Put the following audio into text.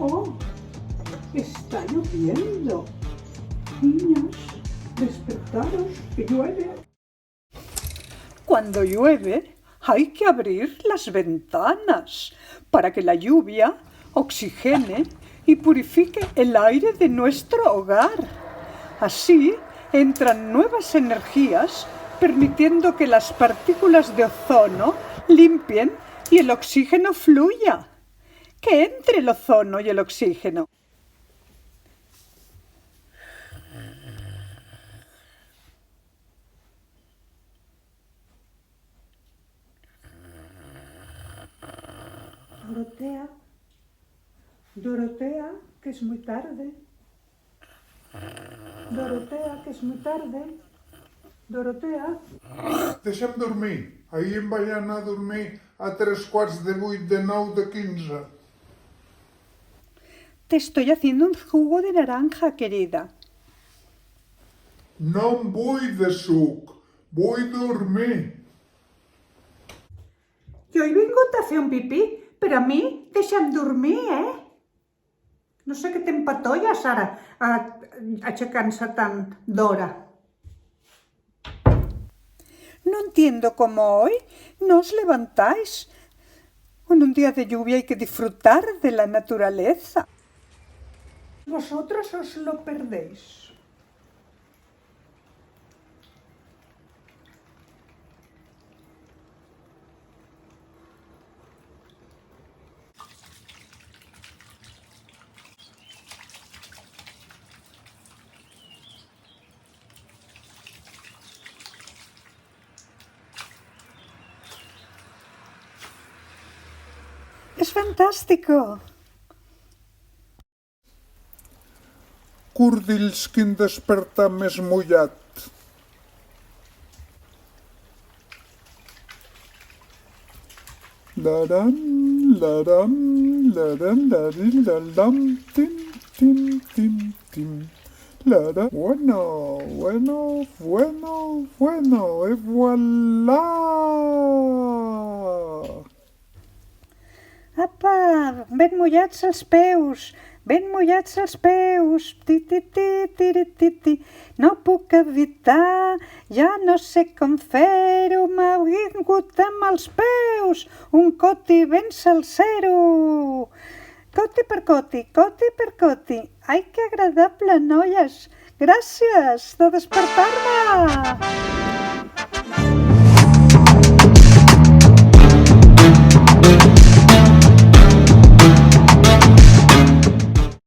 Oh, está lloviendo. Niños, despertaros, que llueve. Cuando llueve, hay que abrir las ventanas para que la lluvia oxigene y purifique el aire de nuestro hogar. Así entran nuevas energías, permitiendo que las partículas de ozono limpien y el oxígeno fluya. Que entre el ozono y el oxígeno. Dorotea, Dorotea, que es muy tarde. Dorotea, que es muy tarde. Dorotea. Deixa'm dormir. Ahir em vaig anar a dormir a 7:45, de 9, de 15. Te estoy haciendo un jugo de naranja, querida. No em vull de suc, vull dormir. Jo he vingut a fer un pipí, però a mi deixa'm dormir, No sé què t'empatolles ara, aixecant-se tant d'hora. No entiendo cómo hoy no os levantáis. En un día de lluvia hay que disfrutar de la naturaleza. Vosotros os lo perdéis. Es fantástico. Cordills, quin despertar més mullat. Laram, laram, laram, larim, laram, tim, tim, tim, tim. Lara. Bueno, bueno, bueno, bueno, et voilà! Apa, ben mullats els peus, ben mullats els peus, ti, ti, ti, ti, ti, ti. No puc evitar, ja no sé com fer-ho, m'ha vingut amb els peus, un coti ben salsero. Coti per coti, coti per coti. Ai, que agradable, noies! Gràcies de despertar-me!